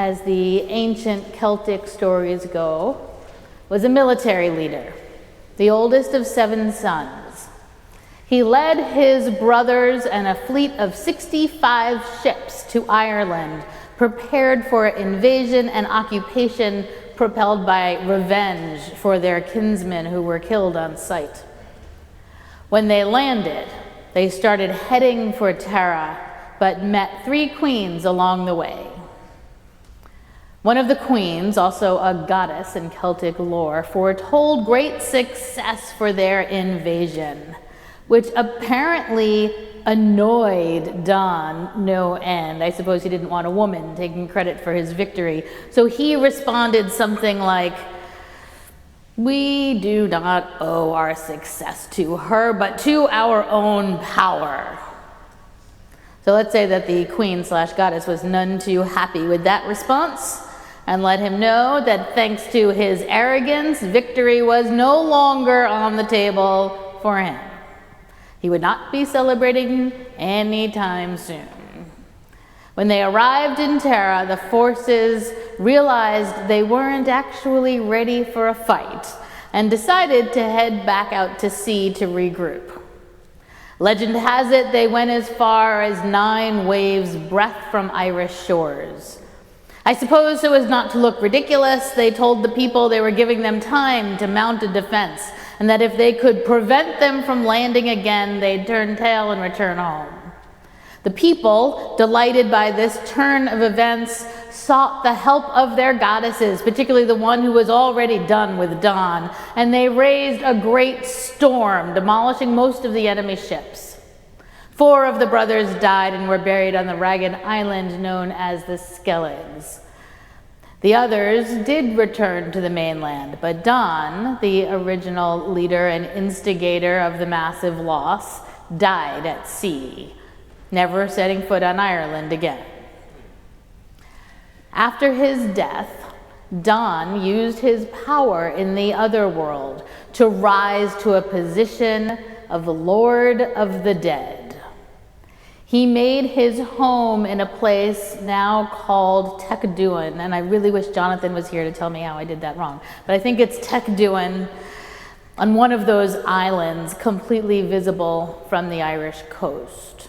as the ancient Celtic stories go, was a military leader, the oldest of 7 sons. He led his brothers and a fleet of 65 ships to Ireland, prepared for invasion and occupation, propelled by revenge for their kinsmen who were killed on sight. When they landed, they started heading for Tara, but met 3 queens along the way. One of the queens, also a goddess in Celtic lore, foretold great success for their invasion, which apparently annoyed Don no end. I suppose he didn't want a woman taking credit for his victory. So he responded something like, "We do not owe our success to her, but to our own power." So let's say that the queen/goddess was none too happy with that response, and let him know that thanks to his arrogance, victory was no longer on the table for him. He would not be celebrating anytime soon. When they arrived in Tara, the forces realized they weren't actually ready for a fight and decided to head back out to sea to regroup. Legend has it they went as far as 9 waves' breadth from Irish shores. I suppose so as not to look ridiculous, they told the people they were giving them time to mount a defense, and that if they could prevent them from landing again, they'd turn tail and return home. The people, delighted by this turn of events, sought the help of their goddesses, particularly the one who was already done with Don, and they raised a great storm, demolishing most of the enemy ships. 4 of the brothers died and were buried on the ragged island known as the Skelligs. The others did return to the mainland, but Don, the original leader and instigator of the massive loss, died at sea, never setting foot on Ireland again. After his death, Don used his power in the other world to rise to a position of Lord of the Dead. He made his home in a place now called Techduin, and I really wish Jonathan was here to tell me how I did that wrong, but I think it's Techduin, on one of those islands completely visible from the Irish coast.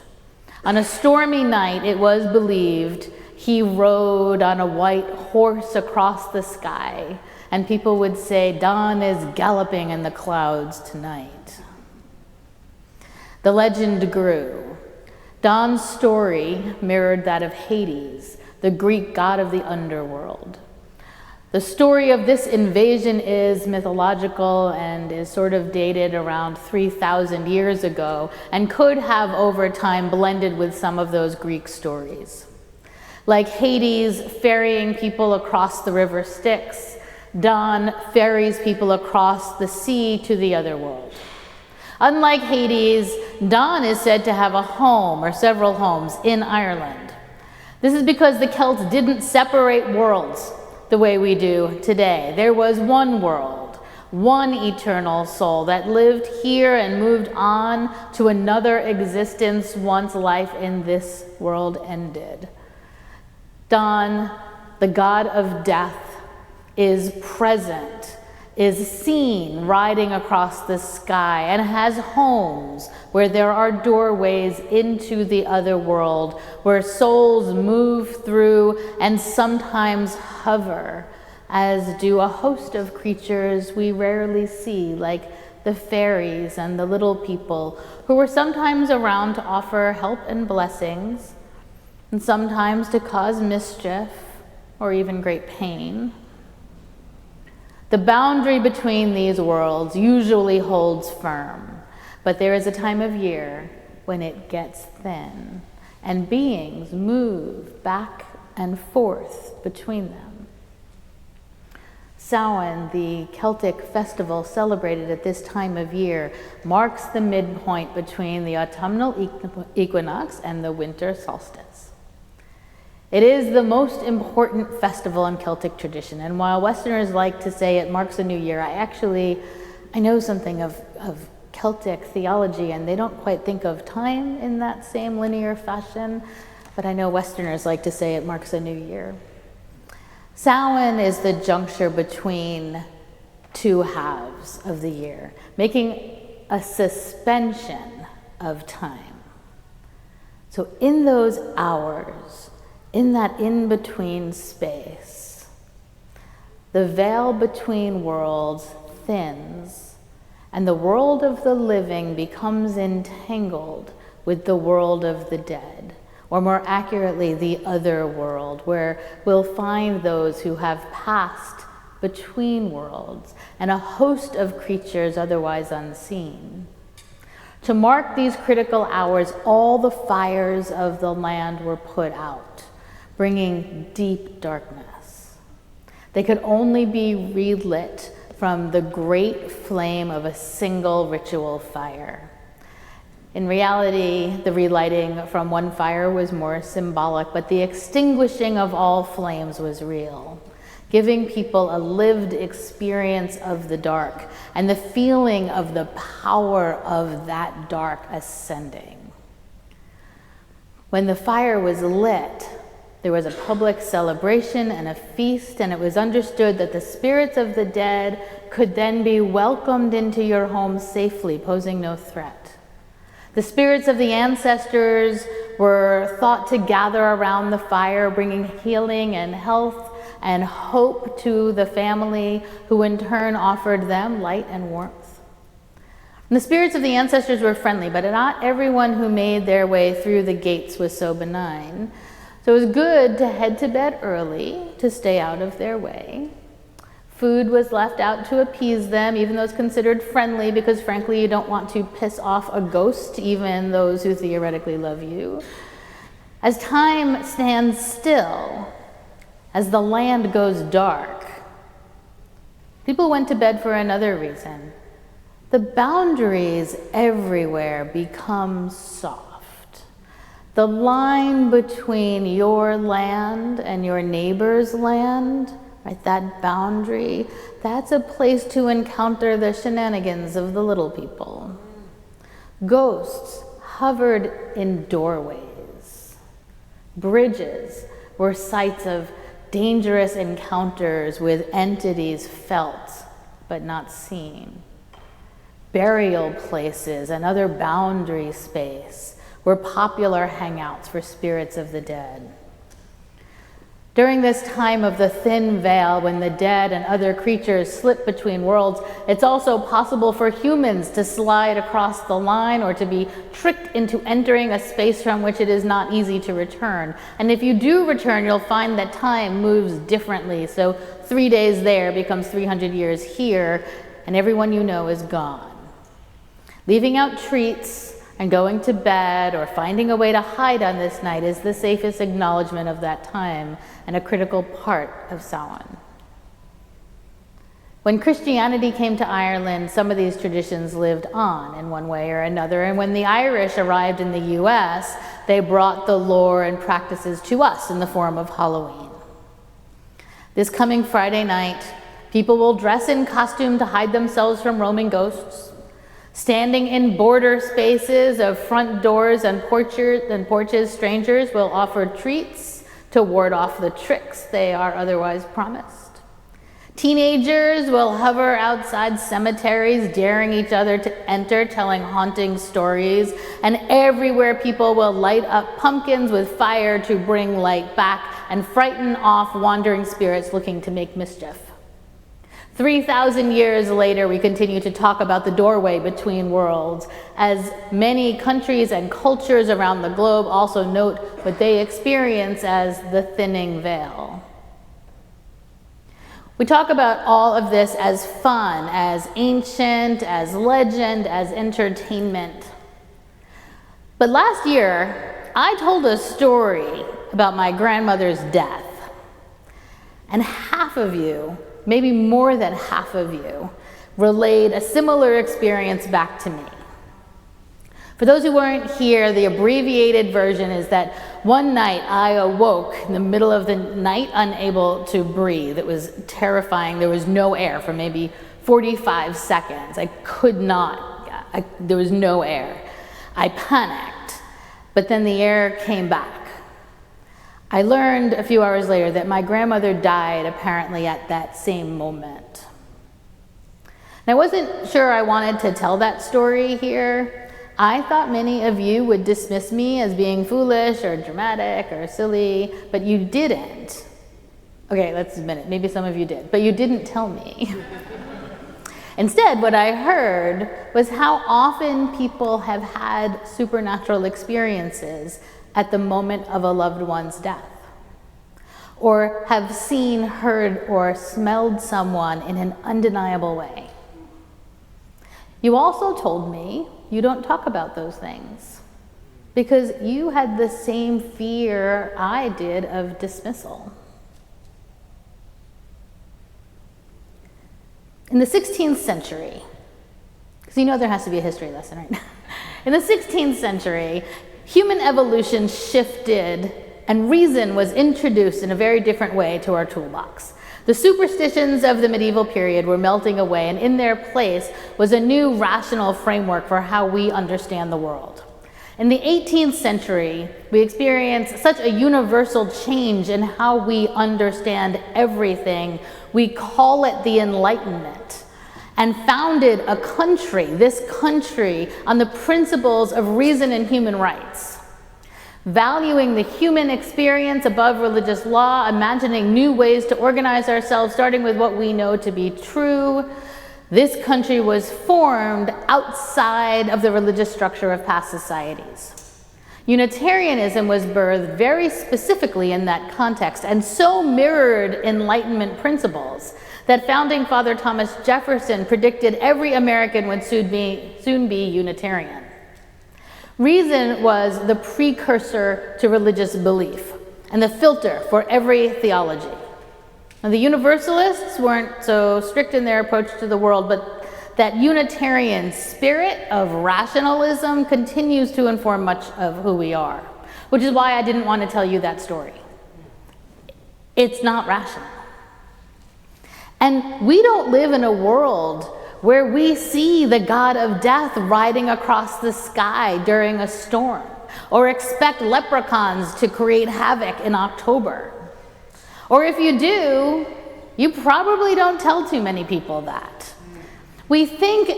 On a stormy night, it was believed he rode on a white horse across the sky, and people would say, "Don is galloping in the clouds tonight." The legend grew. Don's story mirrored that of Hades, the Greek god of the underworld. The story of this invasion is mythological and is sort of dated around 3,000 years ago and could have over time blended with some of those Greek stories. Like Hades ferrying people across the river Styx, Don ferries people across the sea to the other world. Unlike Hades, Don is said to have a home or several homes in Ireland. This is because the Celts didn't separate worlds the way we do today. There was one world, one eternal soul that lived here and moved on to another existence once life in this world ended. Don, the god of death, is present, is seen riding across the sky, and has homes where there are doorways into the other world, where souls move through and sometimes hover, as do a host of creatures we rarely see, like the fairies and the little people, who were sometimes around to offer help and blessings, and sometimes to cause mischief or even great pain. The boundary between these worlds usually holds firm, but there is a time of year when it gets thin, and beings move back and forth between them. Samhain, the Celtic festival celebrated at this time of year, marks the midpoint between the autumnal equinox and the winter solstice. It is the most important festival in Celtic tradition, and while Westerners like to say it marks a new year, I know something of Celtic theology, and they don't quite think of time in that same linear fashion, but I know Westerners like to say it marks a new year. Samhain is the juncture between two halves of the year, making a suspension of time. So in those hours, in that in-between space, the veil between worlds thins, and the world of the living becomes entangled with the world of the dead, or more accurately, the other world, where we'll find those who have passed between worlds and a host of creatures otherwise unseen. To mark these critical hours, all the fires of the land were put out, bringing deep darkness. They could only be relit from the great flame of a single ritual fire. In reality, the relighting from one fire was more symbolic, but the extinguishing of all flames was real, giving people a lived experience of the dark and the feeling of the power of that dark ascending. When the fire was lit, there was a public celebration and a feast, and it was understood that the spirits of the dead could then be welcomed into your home safely, posing no threat. The spirits of the ancestors were thought to gather around the fire, bringing healing and health and hope to the family, who in turn offered them light and warmth. And the spirits of the ancestors were friendly, but not everyone who made their way through the gates was so benign. So it was good to head to bed early to stay out of their way. Food was left out to appease them, even though it's considered friendly, because frankly, you don't want to piss off a ghost, even those who theoretically love you. As time stands still, as the land goes dark, people went to bed for another reason. The boundaries everywhere become soft. The line between your land and your neighbor's land, right, that boundary, that's a place to encounter the shenanigans of the little people. Ghosts hovered in doorways. Bridges were sites of dangerous encounters with entities felt but not seen. Burial places and other boundary space were popular hangouts for spirits of the dead. During this time of the thin veil, when the dead and other creatures slip between worlds, it's also possible for humans to slide across the line or to be tricked into entering a space from which it is not easy to return. And if you do return, you'll find that time moves differently. So 3 days there becomes 300 years here, and everyone you know is gone. Leaving out treats and going to bed or finding a way to hide on this night is the safest acknowledgement of that time and a critical part of Samhain. When Christianity came to Ireland, some of these traditions lived on in one way or another, and when the Irish arrived in the US, they brought the lore and practices to us in the form of Halloween. This coming Friday night, people will dress in costume to hide themselves from roaming ghosts. Standing in border spaces of front doors and porches, strangers will offer treats to ward off the tricks they are otherwise promised. Teenagers will hover outside cemeteries, daring each other to enter, telling haunting stories, and everywhere people will light up pumpkins with fire to bring light back and frighten off wandering spirits looking to make mischief. 3,000 years later, we continue to talk about the doorway between worlds, as many countries and cultures around the globe also note what they experience as the thinning veil. We talk about all of this as fun, as ancient, as legend, as entertainment. But last year, I told a story about my grandmother's death, and half of you, maybe more than half of you, relayed a similar experience back to me. For those who weren't here, the abbreviated version is that one night I awoke in the middle of the night unable to breathe. It was terrifying. There was no air for maybe 45 seconds. I could not, there was no air. I panicked, but then the air came back. I learned a few hours later that my grandmother died apparently at that same moment. And I wasn't sure I wanted to tell that story here. I thought many of you would dismiss me as being foolish or dramatic or silly, but you didn't. Okay, let's admit it. Maybe some of you did, but you didn't tell me. Instead, what I heard was how often people have had supernatural experiences at the moment of a loved one's death, or have seen, heard, or smelled someone in an undeniable way. You also told me you don't talk about those things because you had the same fear I did of dismissal. In the 16th century, because you know there has to be a history lesson, right? In the 16th century, human evolution shifted and reason was introduced in a very different way to our toolbox. The superstitions of the medieval period were melting away, and in their place was a new rational framework for how we understand the world. In the 18th century, we experienced such a universal change in how we understand everything. We call it the Enlightenment, and founded a country, this country, on the principles of reason and human rights. Valuing the human experience above religious law, imagining new ways to organize ourselves, starting with what we know to be true. This country was formed outside of the religious structure of past societies. Unitarianism was birthed very specifically in that context, and so mirrored Enlightenment principles that founding Father Thomas Jefferson predicted every American would soon be Unitarian. Reason was the precursor to religious belief and the filter for every theology. Now, the Universalists weren't so strict in their approach to the world, but that Unitarian spirit of rationalism continues to inform much of who we are, which is why I didn't want to tell you that story. It's not rational. And we don't live in a world where we see the god of death riding across the sky during a storm, or expect leprechauns to create havoc in October. Or if you do, you probably don't tell too many people that. We think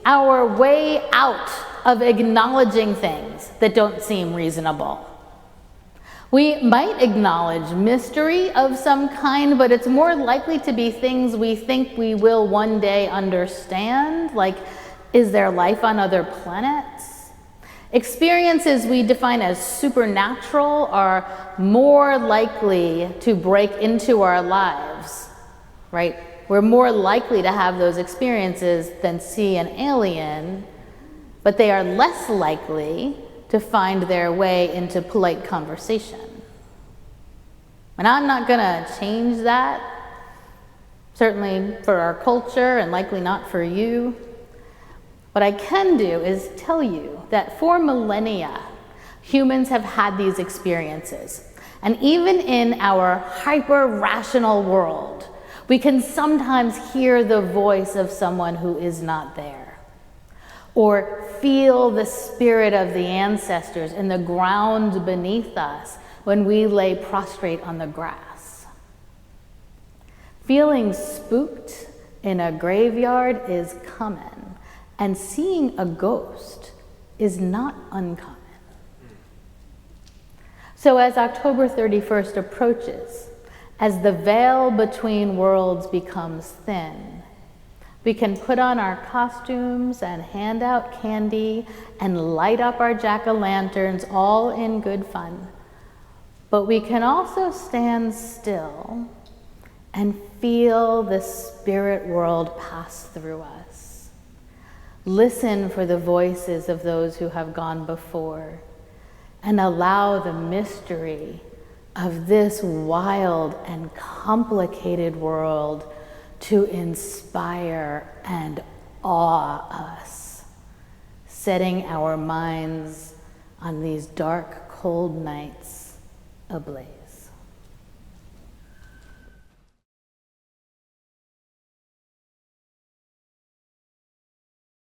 our way out of acknowledging things that don't seem reasonable. We might acknowledge mystery of some kind, but it's more likely to be things we think we will one day understand, like, is there life on other planets? Experiences we define as supernatural are more likely to break into our lives, right? We're more likely to have those experiences than see an alien, but they are less likely to find their way into polite conversation. And I'm not going to change that, certainly for our culture and likely not for you. What I can do is tell you that for millennia, humans have had these experiences. And even in our hyper-rational world, we can sometimes hear the voice of someone who is not there, or feel the spirit of the ancestors in the ground beneath us when we lay prostrate on the grass. Feeling spooked in a graveyard is common, and seeing a ghost is not uncommon. So as October 31st approaches, as the veil between worlds becomes thin, we can put on our costumes and hand out candy and light up our jack-o'-lanterns, all in good fun. But we can also stand still and feel the spirit world pass through us. Listen for the voices of those who have gone before, and allow the mystery of this wild and complicated world to inspire and awe us, setting our minds on these dark, cold nights ablaze.